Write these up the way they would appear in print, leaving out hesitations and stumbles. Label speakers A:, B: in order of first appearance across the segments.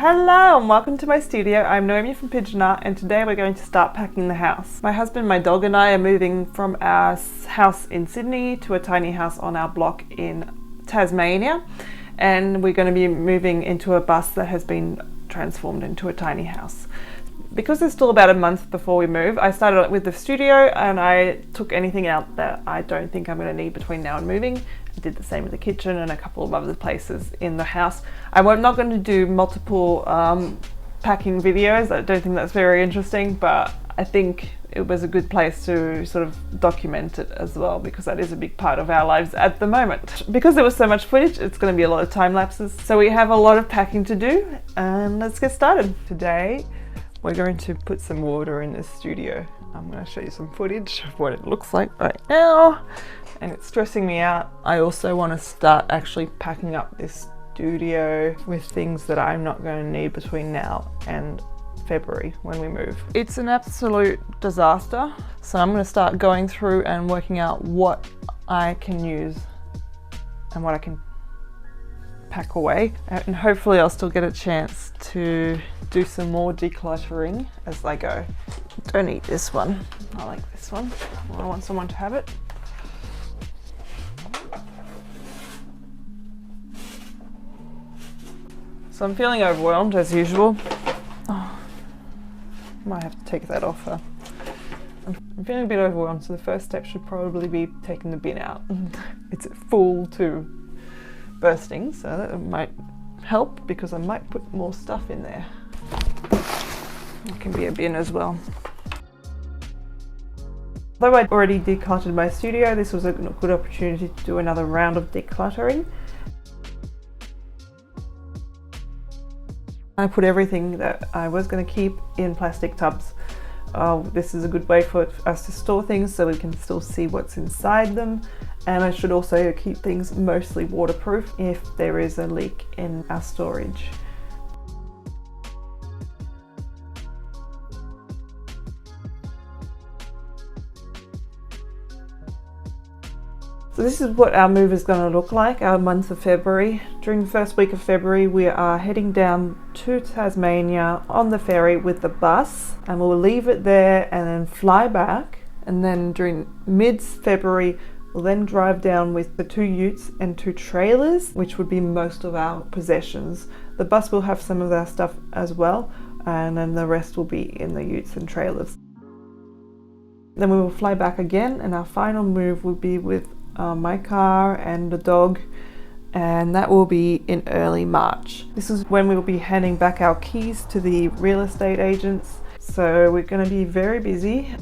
A: Hello and welcome to my studio. I'm Naomi from Pigeon Art and today we're going to start packing the house. My husband, my dog and I are moving from our house in Sydney to a tiny house on our block in Tasmania, and we're going to be moving into a bus that has been transformed into a tiny house. Because there's still about a month before we move, I started with the studio and I took anything out that I don't think I'm going to need between now and moving. I did the same with the kitchen and a couple of other places in the house. I'm not going to do multiple packing videos. I don't think that's very interesting, but I think it was a good place to sort of document it as well, because that is a big part of our lives at the moment. Because there was so much footage, it's going to be a lot of time lapses. So we have a lot of packing to do, and let's get started. Today, we're going to put some water in the studio. I'm going to show you some footage of what it looks like right now, and it's stressing me out. I also want to start actually packing up this studio with things that I'm not going to need between now and February when we move. It's an absolute disaster, so I'm going to start going through and working out what I can use and what I can pack away, and hopefully I'll still get a chance to do some more decluttering as I go. Don't eat this one. I like this one. I want someone to have it. So I'm feeling overwhelmed as usual. Oh, might have to take that off. I'm feeling a bit overwhelmed, so the first step should probably be taking the bin out. It's full to bursting, so that might help because I might put more stuff in there. It can be a bin as well. Although I'd already decluttered my studio, this was a good opportunity to do another round of decluttering. I put everything that I was going to keep in plastic tubs. This is a good way for us to store things so we can still see what's inside them. And I should also keep things mostly waterproof if there is a leak in our storage. So this is what our move is going to look like, our month of February. During the first week of February, we are heading down to Tasmania on the ferry with the bus, and we'll leave it there and then fly back. And then during mid-February, we'll then drive down with the 2 utes and 2 trailers, which would be most of our possessions. The bus will have some of our stuff as well, and then the rest will be in the utes and trailers. Then we will fly back again, and our final move will be with my car and the dog, and that will be in early March. This is when we will be handing back our keys to the real estate agents, so we're going to be very busy.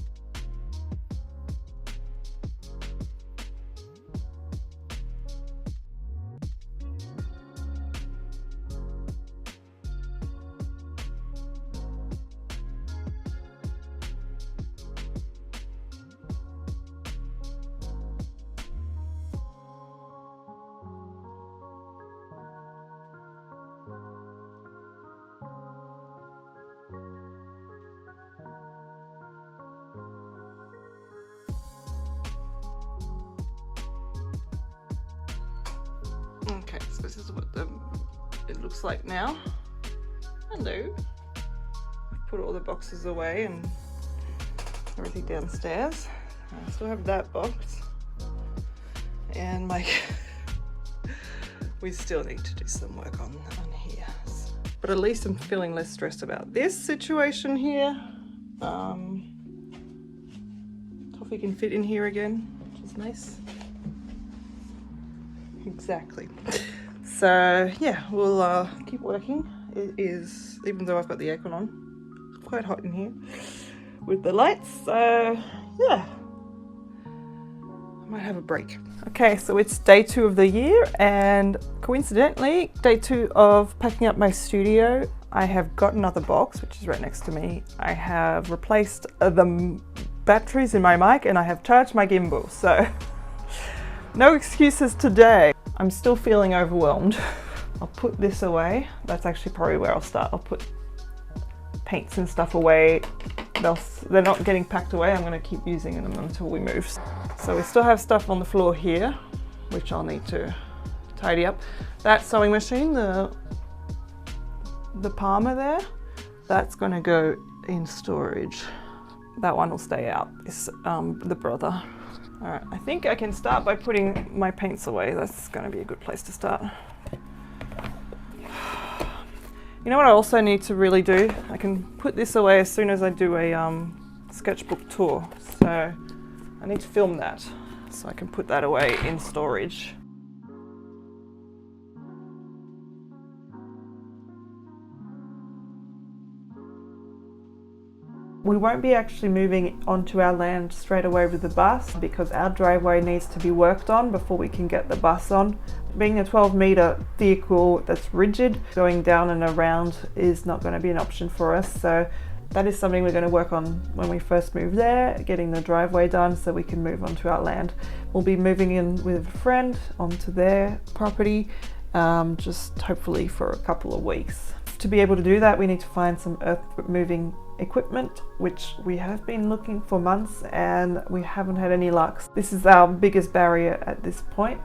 A: Okay, so this is what it looks like now. Hello. I've put all the boxes away and everything downstairs. I still have that box. And we still need to do some work on here. But at least I'm feeling less stressed about this situation here. Toffee can fit in here again, which is nice. Exactly. So yeah, we'll keep working. It is, even though I've got the aircon on, quite hot in here with the lights. So yeah, I might have a break. Okay, so it's day 2 of the year, and coincidentally, day 2 of packing up my studio. I have got another box, which is right next to me. I have replaced the batteries in my mic, and I have charged my gimbal. So no excuses today. I'm still feeling overwhelmed. I'll put this away. That's actually probably where I'll start. I'll put paints and stuff away. They're not getting packed away. I'm going to keep using them until we move. So we still have stuff on the floor here, which I'll need to tidy up. That sewing machine, the the Palmer there, that's going to go in storage. That one will stay out. It's the brother. All right, I think I can start by putting my paints away. That's going to be a good place to start. You know what I also need to really do? I can put this away as soon as I do a sketchbook tour. So I need to film that so I can put that away in storage. We won't be actually moving onto our land straight away with the bus because our driveway needs to be worked on before we can get the bus on. Being a 12-metre vehicle that's rigid, going down and around is not going to be an option for us. So that is something we're going to work on when we first move there, getting the driveway done so we can move onto our land. We'll be moving in with a friend onto their property, just hopefully for a couple of weeks. To be able to do that, we need to find some earth moving equipment, which we have been looking for months and we haven't had any luck. This is our biggest barrier at this point.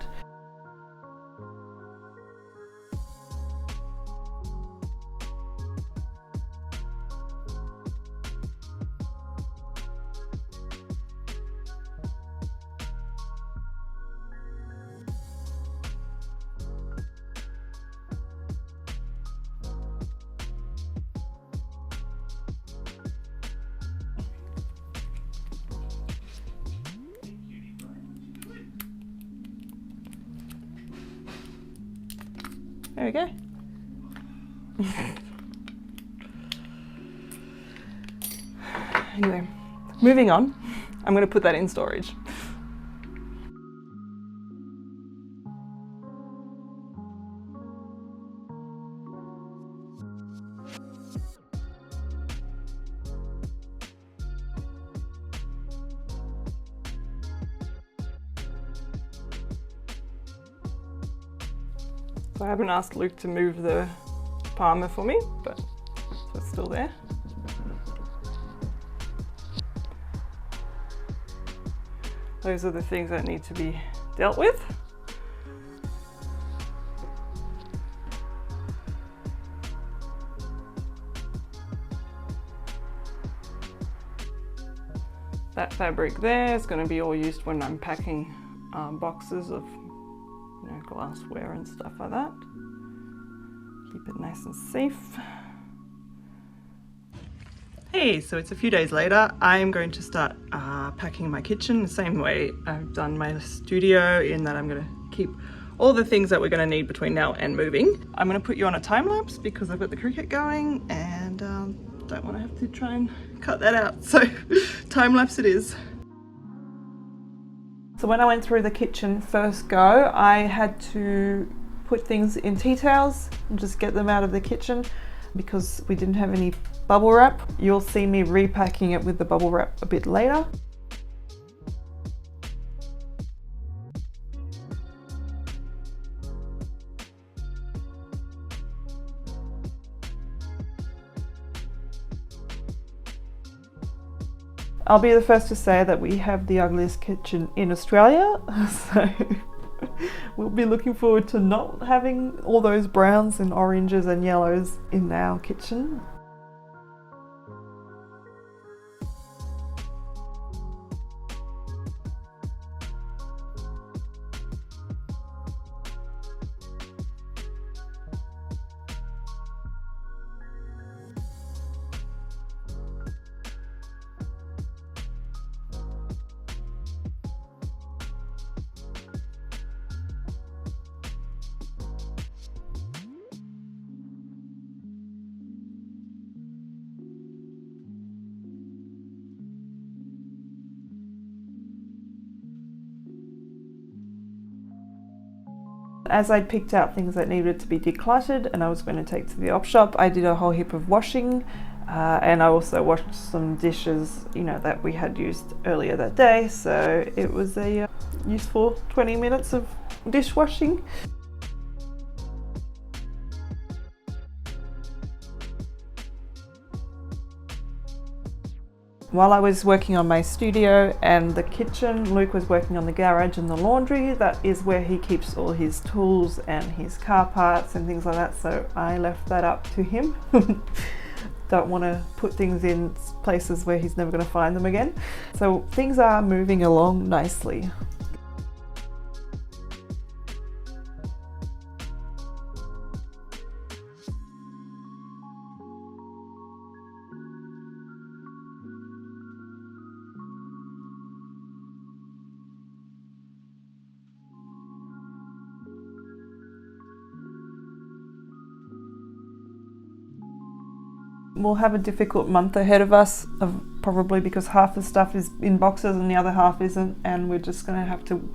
A: There we go. Anyway, moving on. I'm going to put that in storage. So I haven't asked Luke to move the Palmer for me, but so it's still there. Those are the things that need to be dealt with. That fabric there is going to be all used when I'm packing boxes of glassware and stuff like that. Keep it nice and safe. Hey, so it's a few days later. I'm going to start packing my kitchen the same way I've done my studio, in that I'm going to keep all the things that we're going to need between now and moving. I'm going to put you on a time lapse because I've got the cricket going and don't want to have to try and cut that out. So time lapse it is. So when I went through the kitchen first go, I had to put things in tea towels and just get them out of the kitchen because we didn't have any bubble wrap. You'll see me repacking it with the bubble wrap a bit later. I'll be the first to say that we have the ugliest kitchen in Australia, so we'll be looking forward to not having all those browns and oranges and yellows in our kitchen. As I'd picked out things that needed to be decluttered and I was going to take to the op shop, I did a whole heap of washing and I also washed some dishes, that we had used earlier that day. So it was a useful 20 minutes of dishwashing. While I was working on my studio and the kitchen, Luke was working on the garage and the laundry. That is where he keeps all his tools and his car parts and things like that, so I left that up to him. Don't want to put things in places where he's never going to find them again. So things are moving along nicely. We'll have a difficult month ahead of us, probably because half the stuff is in boxes and the other half isn't, and we're just going to have to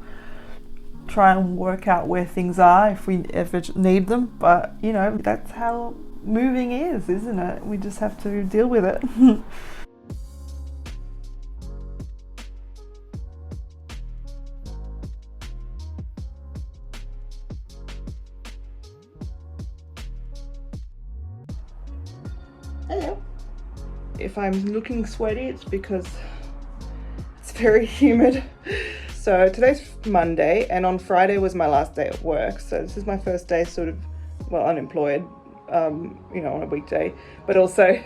A: try and work out where things are if we ever need them. But you know, that's how moving is, isn't it? We just have to deal with it. Hello. If I'm looking sweaty, it's because it's very humid. So today's Monday, and on Friday was my last day at work. So this is my first day sort of, well, unemployed, you know, on a weekday, but also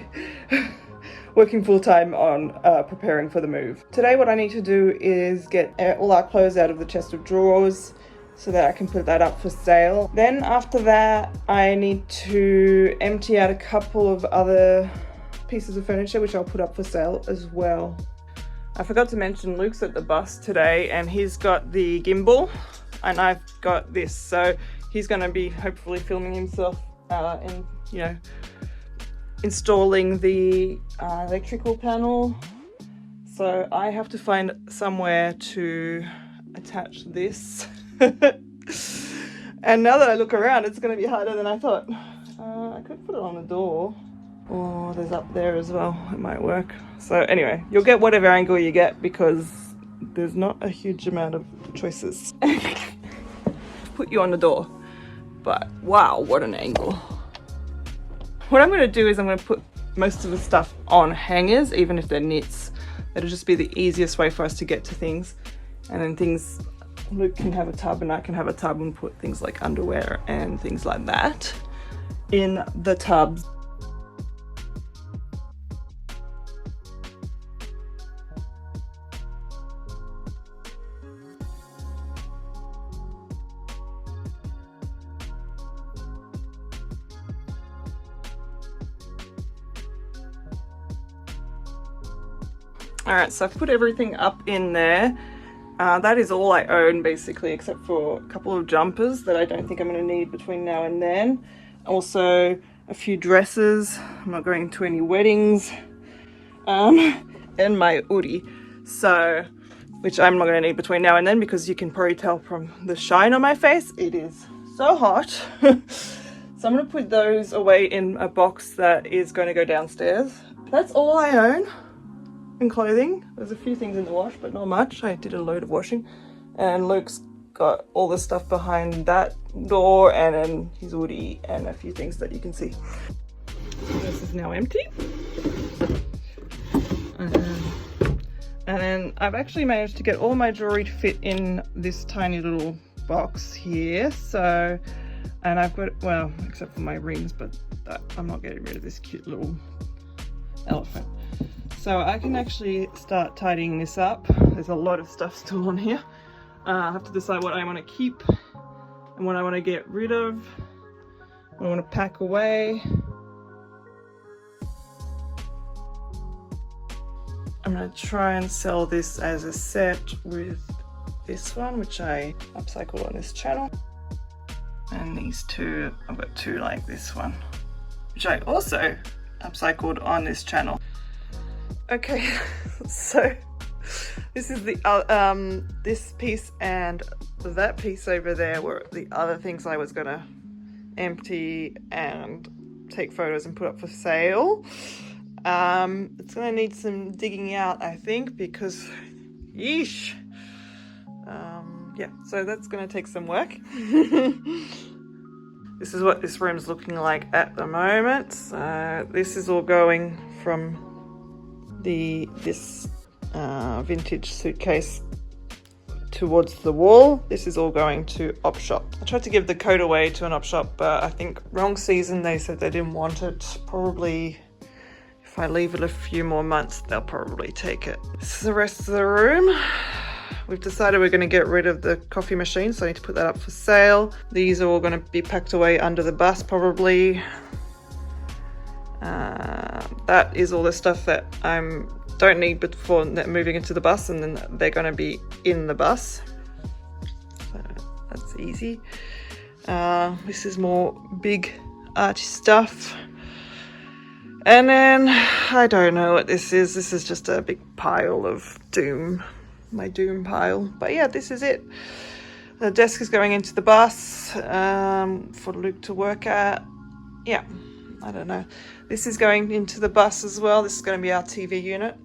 A: working full time on preparing for the move. Today what I need to do is get all our clothes out of the chest of drawers so that I can put that up for sale. Then after that, I need to empty out a couple of other pieces of furniture which I'll put up for sale as well. I forgot to mention Luke's at the bus today, and he's got the gimbal and I've got this, so he's going to be hopefully filming himself and, you know, installing the electrical panel. So I have to find somewhere to attach this. And now that I look around, it's going to be harder than I thought. I could put it on the door. Oh, there's up there as well. It might work. So anyway, you'll get whatever angle you get because there's not a huge amount of choices. Put you on the door. But wow, what an angle. What I'm going to do is I'm going to put most of the stuff on hangers, even if they're knits. It'll just be the easiest way for us to get to things. And then things, Luke can have a tub and I can have a tub and put things like underwear and things like that in the tubs. Alright, so I've put everything up in there. That is all I own basically, except for a couple of jumpers that I don't think I'm going to need between now and then. Also a few dresses, I'm not going to any weddings, and my hoodie, so, which I'm not going to need between now and then because you can probably tell from the shine on my face, it is so hot. So I'm going to put those away in a box that is going to go downstairs. That's all I own in clothing. There's a few things in the wash, but not much. I did a load of washing, and Luke's got all the stuff behind that door, and then his hoodie and a few things that you can see. This is now empty. And then I've actually managed to get all my jewelry to fit in this tiny little box here. So, and I've got, well, except for my rings, but I'm not getting rid of this cute little elephant. So I can actually start tidying this up. There's a lot of stuff still on here. I have to decide what I want to keep and what I want to get rid of, what I want to pack away. I'm going to try and sell this as a set with this one, which I upcycled on this channel. And these two, I've got two like this one, which I also upcycled on this channel. Okay, so this is the this piece and that piece over there were the other things I was gonna empty and take photos and put up for sale. It's gonna need some digging out, I think, because yeesh. Yeah, so that's gonna take some work. This is what this room's looking like at the moment. So this is all going from this vintage suitcase towards the wall. This is all going to op shop. I tried to give the coat away to an op shop, but I think wrong season, they said they didn't want it. Probably if I leave it a few more months, they'll probably take it. This is the rest of the room. We've decided we're going to get rid of the coffee machine, so I need to put that up for sale. These are all going to be packed away under the bus probably. That is all the stuff that I don't need before moving into the bus, and then they're going to be in the bus. So that's easy. This is more big arty stuff. And then I don't know what this is. This is just a big pile of doom. My doom pile. But yeah, this is it. The desk is going into the bus for Luke to work at. Yeah, I don't know. This is going into the bus as well. This is going to be our TV unit.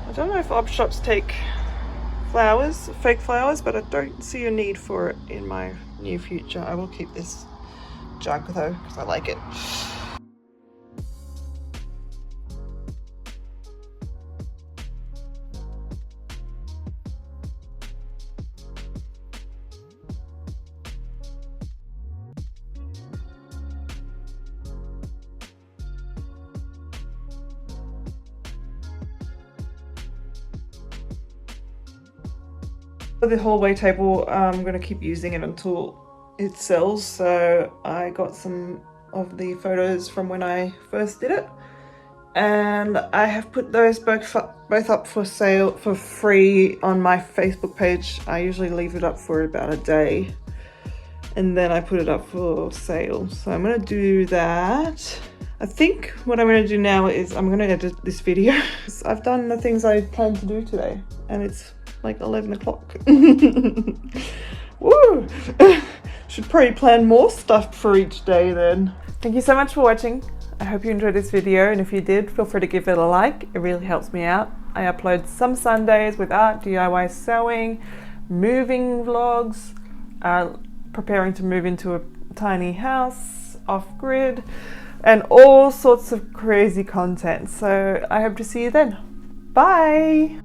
A: I don't know if op shops take flowers, fake flowers, but I don't see a need for it in my near future. I will keep this jug though, because I like it. For the hallway table, I'm going to keep using it until it sells. So I got some of the photos from when I first did it, and I have put those both up for sale for free on my Facebook page. I usually leave it up for about a day and then I put it up for sale. So I'm going to do that. I think what I'm going to do now is I'm going to edit this video. I've done the things I planned to do today, and it's like 11 o'clock. Woo! Should probably plan more stuff for each day then. Thank you so much for watching. I hope you enjoyed this video, and if you did, feel free to give it a like. It really helps me out. I upload some Sundays with art, DIY sewing, moving vlogs, preparing to move into a tiny house, off-grid, and all sorts of crazy content. So I hope to see you then. Bye!